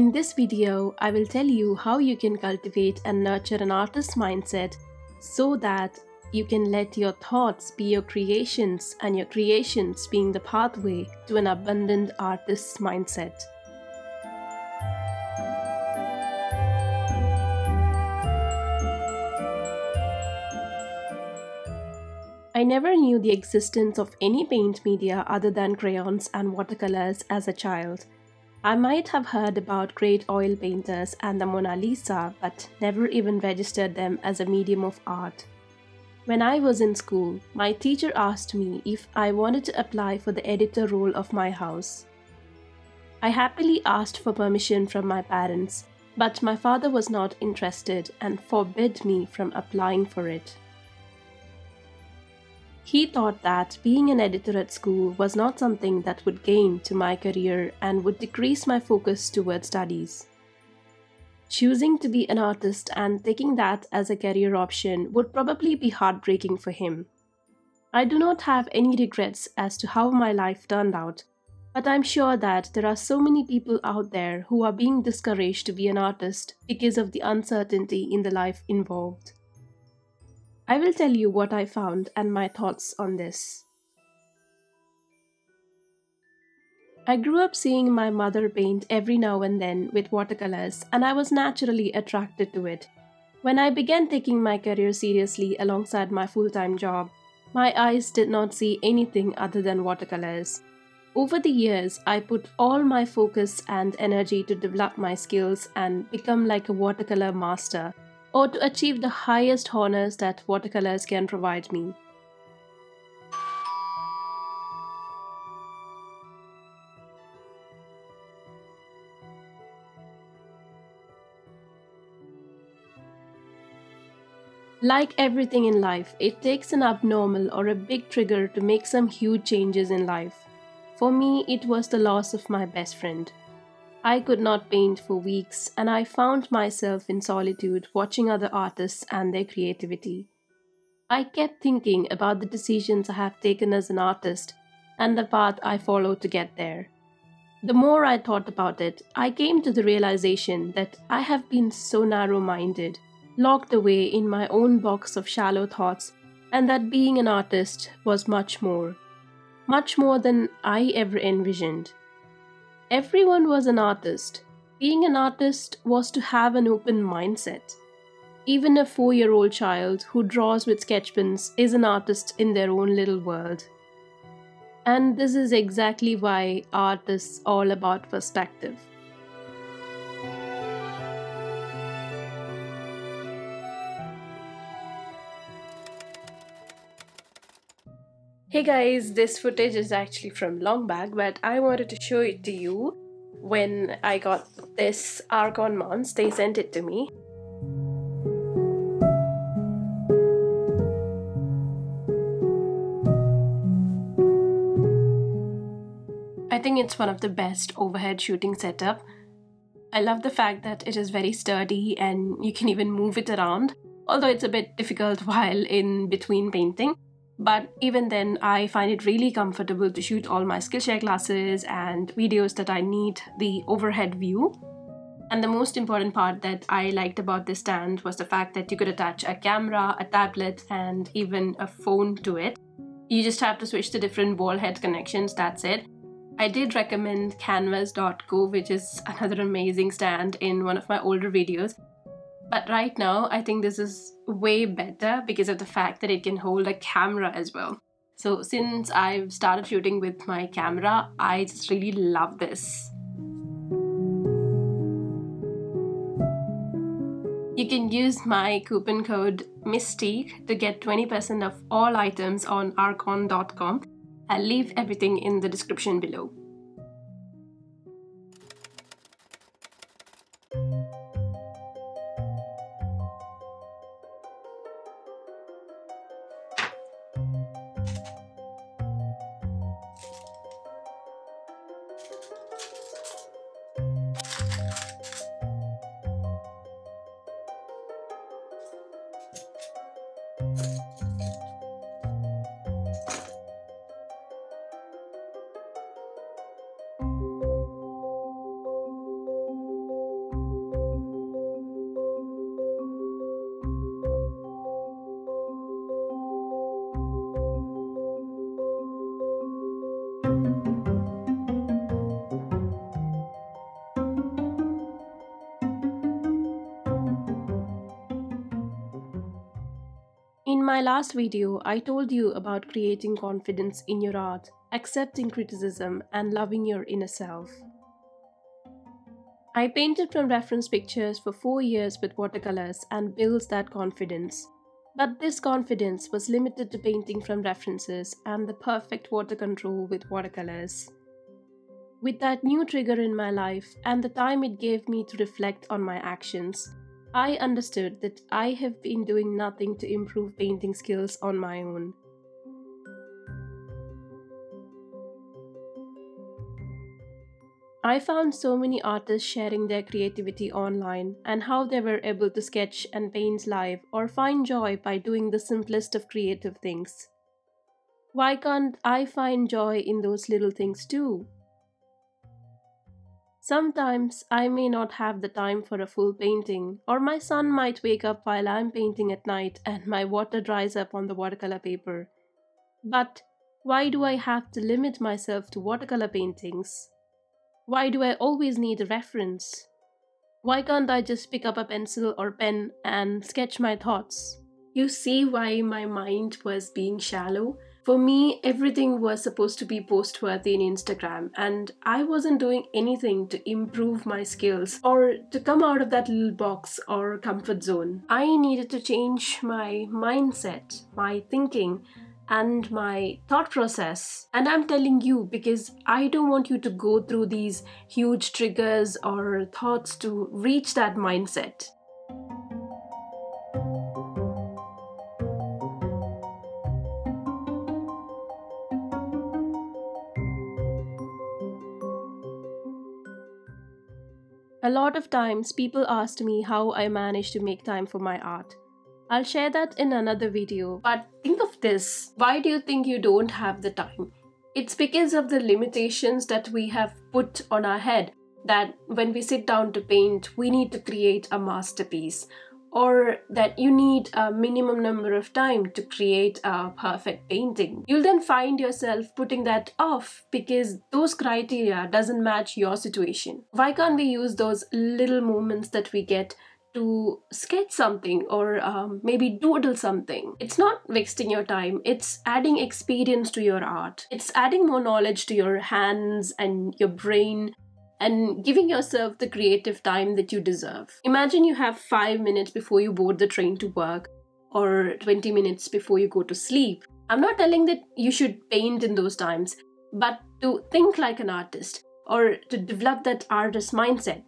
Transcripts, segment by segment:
In this video, I will tell you how you can cultivate and nurture an artist's mindset so that you can let your thoughts be your creations and your creations being the pathway to an abundant artist's mindset. I never knew the existence of any paint media other than crayons and watercolors as a child. I might have heard about great oil painters and the Mona Lisa, but never even registered them as a medium of art. When I was in school, my teacher asked me if I wanted to apply for the editor role of my house. I happily asked for permission from my parents, but my father was not interested and forbid me from applying for it. He thought that being an editor at school was not something that would gain to my career and would decrease my focus towards studies. Choosing to be an artist and taking that as a career option would probably be heartbreaking for him. I do not have any regrets as to how my life turned out, but I'm sure that there are so many people out there who are being discouraged to be an artist because of the uncertainty in the life involved. I will tell you what I found and my thoughts on this. I grew up seeing my mother paint every now and then with watercolors, and I was naturally attracted to it. When I began taking my career seriously alongside my full-time job, my eyes did not see anything other than watercolors. Over the years, I put all my focus and energy to develop my skills and become like a watercolor master, or to achieve the highest honors that watercolors can provide me. Like everything in life, it takes an abnormal or a big trigger to make some huge changes in life. For me, it was the loss of my best friend. I could not paint for weeks, and I found myself in solitude watching other artists and their creativity. I kept thinking about the decisions I have taken as an artist and the path I followed to get there. The more I thought about it, I came to the realization that I have been so narrow-minded, locked away in my own box of shallow thoughts, and that being an artist was much more than I ever envisioned. Everyone was an artist. Being an artist was to have an open mindset. Even a 4-year-old child who draws with sketch pens is an artist in their own little world. And this is exactly why art is all about perspective. Hey guys, this footage is actually from long back, but I wanted to show it to you. When I got this Argon mounts, they sent it to me. I think it's one of the best overhead shooting setup. I love the fact that it is very sturdy and you can even move it around, although it's a bit difficult while in between painting. But even then, I find it really comfortable to shoot all my Skillshare classes and videos that I need the overhead view. And the most important part that I liked about this stand was the fact that you could attach a camera, a tablet, and even a phone to it. You just have to switch the different wall head connections, that's it. I did recommend canvas.co, which is another amazing stand in one of my older videos. But right now, I think this is way better because of the fact that it can hold a camera as well. So since I've started shooting with my camera, I just really love this. You can use my coupon code MYSTIQUE to get 20% off all items on archon.com. I'll leave everything in the description below. In my last video, I told you about creating confidence in your art, accepting criticism, and loving your inner self. I painted from reference pictures for 4 years with watercolors and built that confidence. But this confidence was limited to painting from references and the perfect water control with watercolors. With that new trigger in my life and the time it gave me to reflect on my actions, I understood that I have been doing nothing to improve painting skills on my own. I found so many artists sharing their creativity online and how they were able to sketch and paint live or find joy by doing the simplest of creative things. Why can't I find joy in those little things too? Sometimes I may not have the time for a full painting, or my son might wake up while I'm painting at night and my water dries up on the watercolor paper. But why do I have to limit myself to watercolor paintings? Why do I always need a reference? Why can't I just pick up a pencil or pen and sketch my thoughts? You see why my mind was being shallow? For me, everything was supposed to be post-worthy in Instagram, and I wasn't doing anything to improve my skills or to come out of that little box or comfort zone. I needed to change my mindset, my thinking, and my thought process. And I'm telling you because I don't want you to go through these huge triggers or thoughts to reach that mindset. A lot of times people asked me how I managed to make time for my art. I'll share that in another video, but think of this. Why do you think you don't have the time? It's because of the limitations that we have put on our head, that when we sit down to paint, we need to create a masterpiece, or that you need a minimum number of time to create a perfect painting. You'll then find yourself putting that off because those criteria doesn't match your situation. Why can't we use those little moments that we get to sketch something or maybe doodle something? It's not wasting your time, it's adding experience to your art. It's adding more knowledge to your hands and your brain and giving yourself the creative time that you deserve. Imagine you have 5 minutes before you board the train to work or 20 minutes before you go to sleep. I'm not telling that you should paint in those times, but to think like an artist or to develop that artist mindset,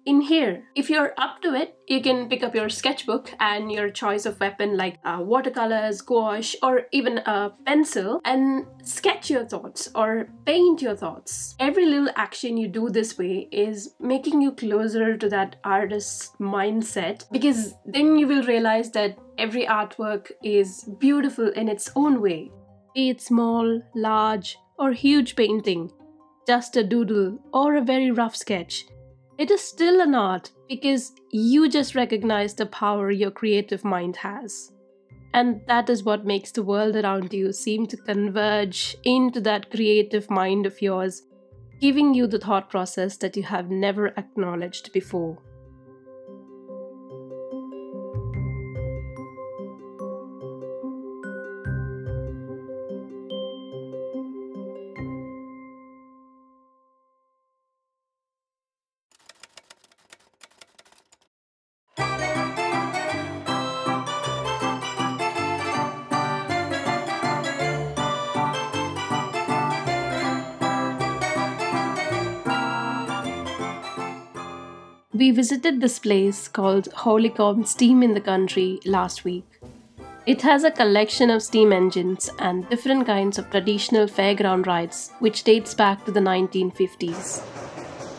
in here. If you're up to it, you can pick up your sketchbook and your choice of weapon like watercolors, gouache, or even a pencil and sketch your thoughts or paint your thoughts. Every little action you do this way is making you closer to that artist's mindset, because then you will realize that every artwork is beautiful in its own way. Be it small, large, or huge painting, just a doodle or a very rough sketch. It is still an art because you just recognize the power your creative mind has. And that is what makes the world around you seem to converge into that creative mind of yours, giving you the thought process that you have never acknowledged before. We visited this place called Holycombe Steam in the Country last week. It has a collection of steam engines and different kinds of traditional fairground rides which dates back to the 1950s.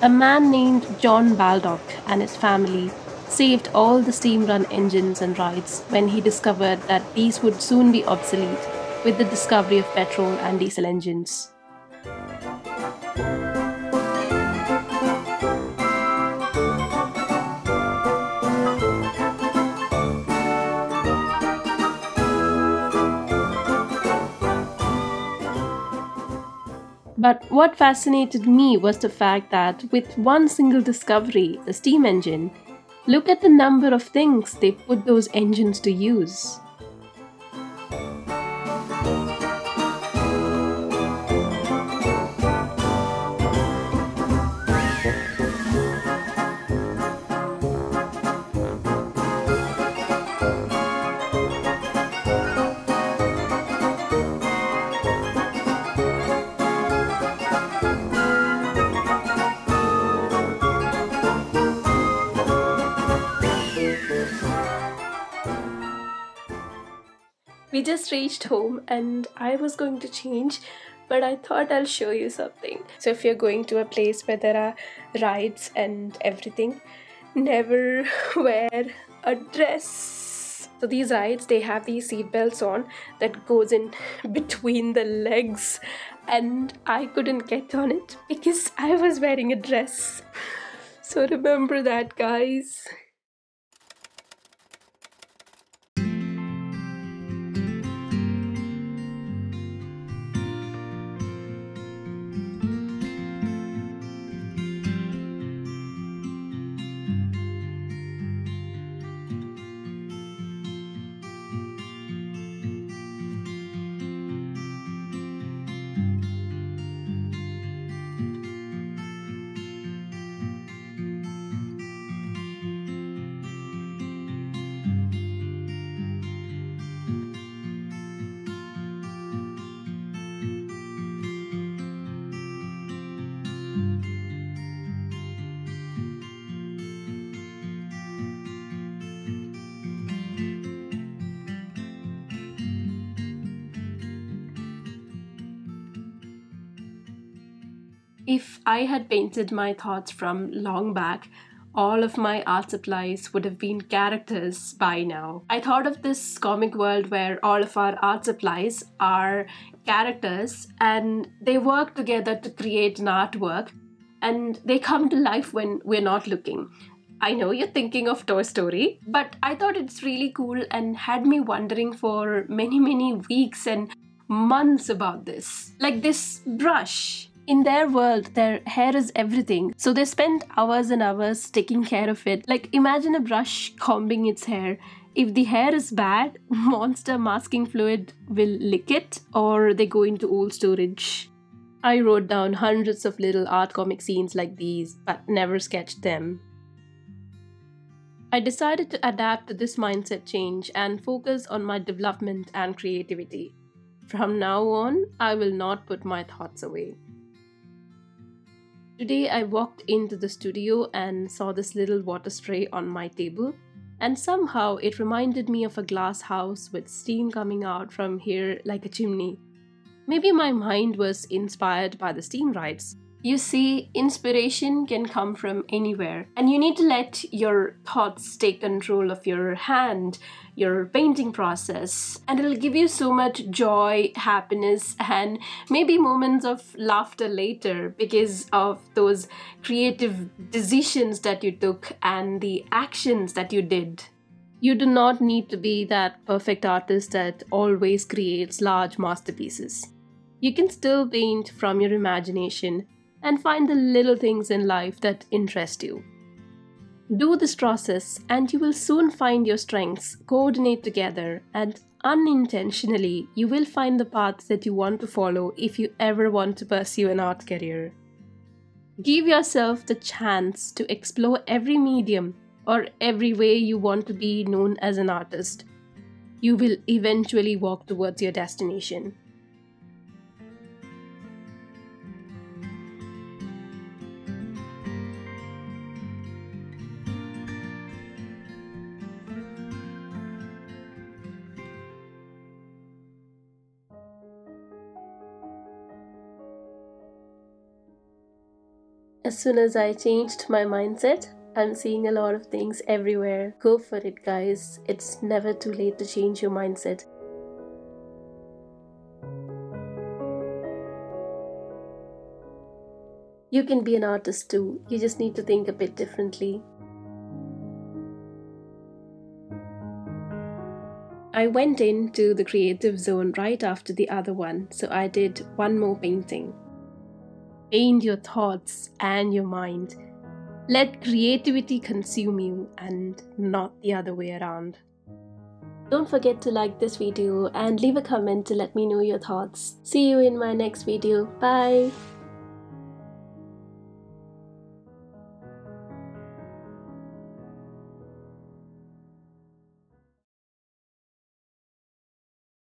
A man named John Baldock and his family saved all the steam-run engines and rides when he discovered that these would soon be obsolete with the discovery of petrol and diesel engines. But what fascinated me was the fact that with one single discovery, the steam engine, look at the number of things they put those engines to use. We just reached home and I was going to change, but I thought I'll show you something. So if you're going to a place where there are rides and everything, never wear a dress. So these rides, they have these seat belts on that goes in between the legs, and I couldn't get on it because I was wearing a dress. So remember that, guys. If I had painted my thoughts from long back, all of my art supplies would have been characters by now. I thought of this comic world where all of our art supplies are characters and they work together to create an artwork, and they come to life when we're not looking. I know you're thinking of Toy Story, but I thought it's really cool and had me wondering for many weeks and months about this. Like this brush. In their world, their hair is everything. So they spend hours and hours taking care of it. Like imagine a brush combing its hair. If the hair is bad, monster masking fluid will lick it or they go into old storage. I wrote down hundreds of little art comic scenes like these, but never sketched them. I decided to adapt to this mindset change and focus on my development and creativity. From now on, I will not put my thoughts away. Today I walked into the studio and saw this little water spray on my table, and somehow it reminded me of a glass house with steam coming out from here like a chimney. Maybe my mind was inspired by the steam rides. You see, inspiration can come from anywhere, and you need to let your thoughts take control of your hand, your painting process, and it'll give you so much joy, happiness, and maybe moments of laughter later because of those creative decisions that you took and the actions that you did. You do not need to be that perfect artist that always creates large masterpieces. You can still paint from your imagination and find the little things in life that interest you. Do this process and you will soon find your strengths coordinate together, and unintentionally you will find the path that you want to follow if you ever want to pursue an art career. Give yourself the chance to explore every medium or every way you want to be known as an artist. You will eventually walk towards your destination. As soon as I changed my mindset, I'm seeing a lot of things everywhere. Go for it, guys. It's never too late to change your mindset. You can be an artist too. You just need to think a bit differently. I went into the creative zone right after the other one, so I did one more painting. Paint your thoughts and your mind. Let creativity consume you and not the other way around. Don't forget to like this video and leave a comment to let me know your thoughts. See you in my next video. Bye!